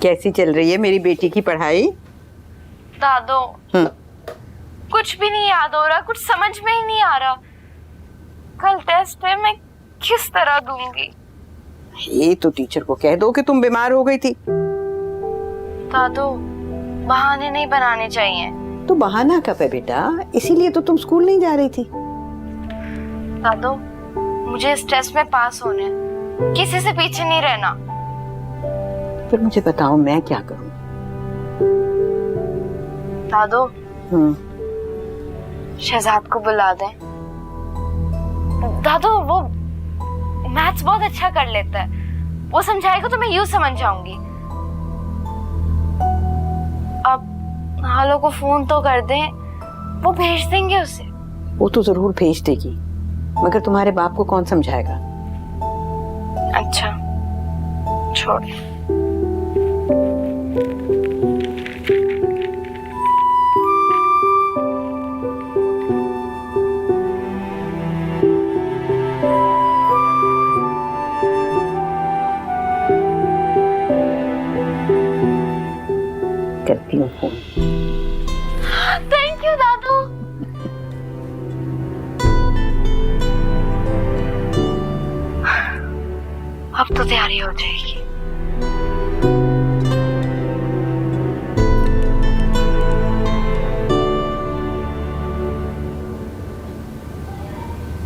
कैसी चल रही है मेरी बेटी की पढ़ाई? दादो, कुछ भी नहीं याद हो रहा, कुछ समझ में ही नहीं आ रहा। कल टेस्ट है, मैं किस तरह दूंगी? ये तो टीचर को कह दो कि तुम बीमार हो गई थी। दादो, बहाने नहीं बनाने चाहिए। तो बहाना कब है बेटा? इसीलिए तो तुम स्कूल नहीं जा रही थी। दादो, मुझे इस टेस्ट में पास होना है, किसी से पीछे नहीं रहना। फिर मुझे बताओ मैं क्या करूं? दादो, शहजाद को बुला दें। दादो, वो मैथ्स बहुत अच्छा कर लेता है, वो समझाएगा तो मैं यूं समझ जाऊंगी। अब हालो को फोन तो कर दें, वो भेज देंगे उसे। वो तो जरूर भेज देगी, मगर तुम्हारे बाप को कौन समझाएगा? अच्छा, छोड़। करती हूँ फोन। थैंक यू दादू। अब तो तैयारी हो जाएगी।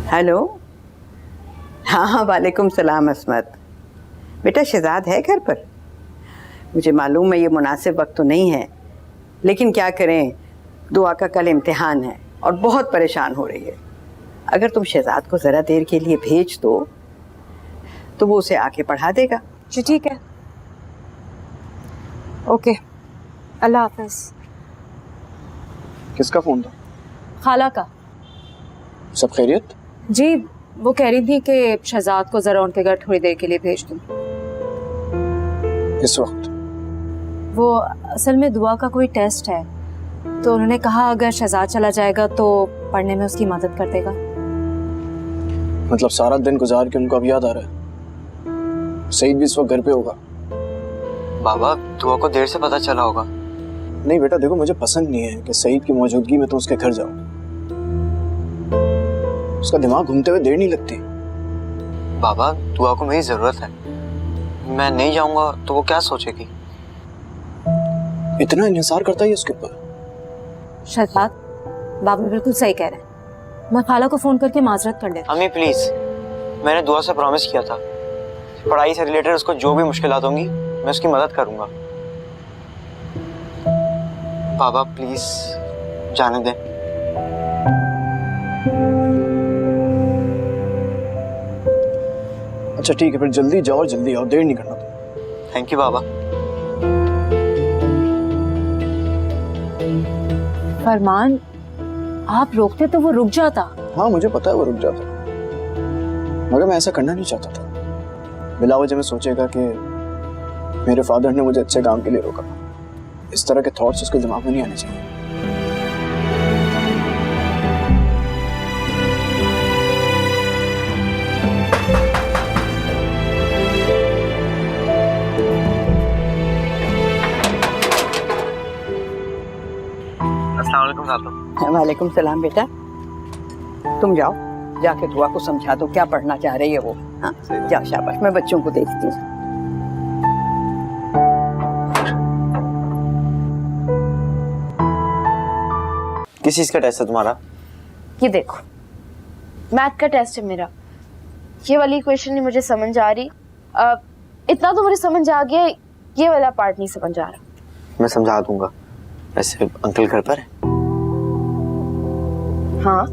हेलो। हाँ, वालेकुम सलाम अस्मत। बेटा शहजाद है घर पर? मुझे मालूम है ये मुनासिब वक्त तो नहीं है, लेकिन क्या करें, दुआ का कल इम्तिहान है और बहुत परेशान हो रही है। अगर तुम शहजाद को ज़रा देर के लिए भेज दो तो वो उसे आके पढ़ा देगा। जी ठीक है, ओके, अल्लाह हाफिज। किसका फोन था? खाला का। सब खैरियत? जी, वो कह रही थी कि शहजाद को जरा उनके घर थोड़ी देर के लिए भेज दूं। इस वक्त? वो असल में दुआ का कोई टेस्ट है, तो उन्होंने कहा अगर शहजाद चला जाएगा तो पढ़ने में उसकी मदद कर देगा। मतलब सारा दिन गुजार के उनको अब याद आ रहा है? सईद भी इस वक्त घर पे होगा। बाबा, दुआ को देर से पता चला होगा। नहीं बेटा देखो, मुझे पसंद नहीं है कि सईद की मौजूदगी में तो उसके घर जाऊं। उसका दिमाग घूमते हुए देर नहीं लगती। बाबा, दुआ को मेरी जरूरत है, मैं नहीं जाऊंगा तो वो क्या सोचेगी? इतना इंतजार करता है उसके ऊपर। शहजाद, बाबा बिल्कुल सही कह रहे हैं, मैं खाला को फोन करके माजरत कर लेता हूं। अम्मी प्लीज, मैंने दुआ से प्रॉमिस किया था, पढ़ाई से रिलेटेड उसको जो भी मुश्किलात होंगी मैं उसकी मदद करूंगा। बाबा प्लीज जाने दें। अच्छा ठीक है, फिर जल्दी जाओ और जल्दी आओ, देर नहीं करना तुम। थैंक यू बाबा। फरमान, आप रोकते तो वो रुक जाता। हाँ मुझे पता है वो रुक जाता, मगर मैं ऐसा करना नहीं चाहता था। बिला वजह में सोचेगा कि मेरे फादर ने मुझे अच्छे काम के लिए रोका। इस तरह के थॉट्स उसके दिमाग में नहीं आने चाहिए। अस्सलाम वालेकुम साहब। वालेकुम सलाम बेटा। तुम जाओ, जाके दुआ को समझा दो क्या पढ़ना चाह रही है वो। हाँ जाओ, शाबाश। मैं बच्चों को देखती हूँ। किस चीज का टेस्ट है तुम्हारा? ये देखो, मैथ का टेस्ट है मेरा। ये वाली क्वेश्चन नहीं मुझे समझ आ रही। इतना तो मुझे समझ आ गया, ये वाला पार्ट नहीं समझ आ रहा। मैं समझा दूंगा। वैसे अंकल घर पर है? हाँ,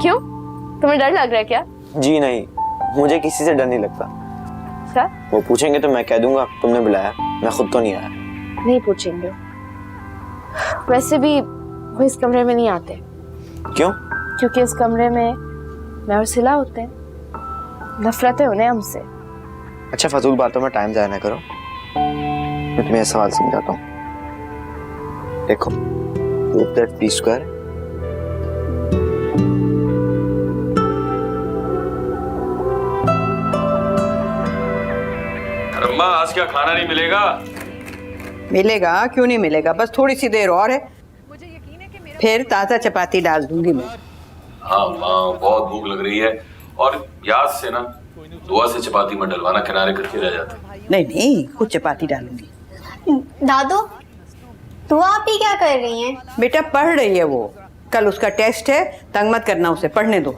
क्यों? तुम्हें डर लग रहा है क्या? जी नहीं, मुझे किसी से डर नहीं लगता। क्या? वो पूछेंगे तो मैं कह दूंगा तुमने बुलाया, मैं खुद तो नहीं आया। नहीं पूछेंगे। वैसे भी वो इस कमरे में नहीं आते। क्यों? क्योंकि इस कमरे में मैं और सिला होते हैं, नफरत है उन्हें हमसे। अच्छा फजूल बातों में टाइम जाया ना करो, मैं तुम्हें सवाल समझाता हूँ। देखो, रूट दैट टी स्क्वायर अम्मा आज क्या क्या खाना नहीं मिलेगा? मिलेगा, क्यों नहीं मिलेगा, बस थोड़ी सी देर और है, फिर ताज़ा चपाती डाल दूंगी मैं। हाँ माँ, बहुत भूख लग रही है। और याद से ना, दुआ से चपाती मत डलवाना, किनारे करके रह जाते। नहीं नहीं, खुद चपाती डालूंगी। दादू, तो आप ही क्या कर रही हैं? बेटा पढ़ रही है वो, कल उसका टेस्ट है, तंग मत करना उसे, पढ़ने दो।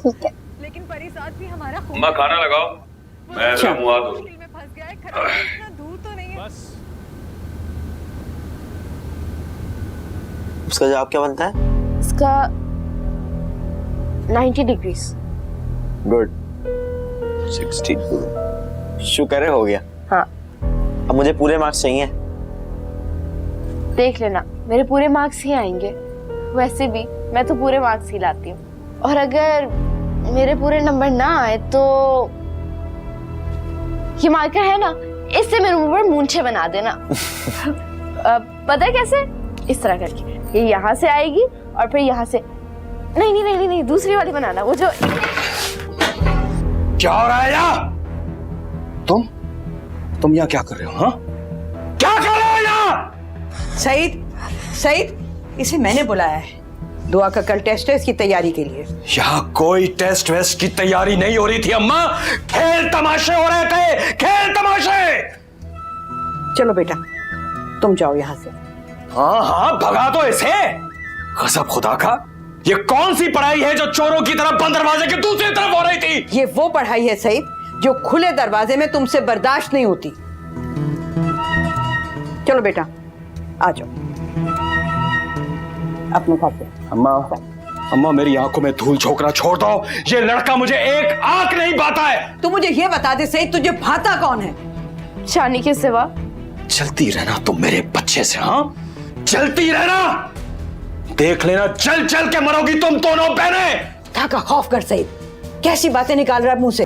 ठीक है। लेकिन परी साथ भी हमारा माँ खाना लगाओ, मैं अच्छा। मुँह हाथ धो। में फंस गया है, खतरा इतना दूर तो नहीं है। उसका जवाब क्या बनता है? इसका 90 डिग्रीज। गुड। 62। शुक्र है हो गया। हाँ, अब मुझे पूरे मार्क्स चाहिए। देख लेना, मेरे पूरे मार्क्स ही आएंगे। वैसे भी मैं तो पूरे मार्क्स ही लाती हूँ, और अगर मेरे पूरे नंबर ना आए तो ये मार्कर है ना, इससे मेरे मुंह पर मूंछें बना देना। पता है कैसे? इस तरह करके ये यहाँ से आएगी और फिर यहाँ से, नहीं नहीं नहीं नहीं, दूसरी वाली बनाना, वो जो। क्या हो रहा है यहाँ? तुम यहाँ क्या कर रहे हो? हाँ, क्या कर रहे हो यहाँ? सईद, सईद, इसे मैंने बुलाया है, दुआ का कल टेस्ट है, इसकी तैयारी के लिए। यहाँ कोई टेस्ट वेस्ट की तैयारी नहीं हो रही थी अम्मा, खेल तमाशे हो रहे थे, खेल तमाशे। चलो बेटा, तुम जाओ यहाँ से। हाँ हाँ, भगा दो इसे। कसम खुदा का, ये कौन सी पढ़ाई है जो चोरों की तरफ बंद दरवाजे के दूसरी तरफ हो रही थी? ये वो पढ़ाई है सईद, जो खुले दरवाजे में तुमसे बर्दाश्त नहीं होती। चलो बेटा, आ जाओ अपने खाते। अम्मा, अम्मा मेरी आंखों में धूल झोंकना छोड़ दो। ये लड़का मुझे एक आंख नहीं पाता है। तू मुझे ये बता दे सईद, तुझे भाता कौन है? शानी के सिवा। चलती रहना तुम मेरे बच्चे से, हाँ, चलती रहना। देख लेना, चल चल के मरोगी तुम दोनों बहनें। क्या का खौफ कर सईद, कैसी बातें निकाल रहा है मुंह से।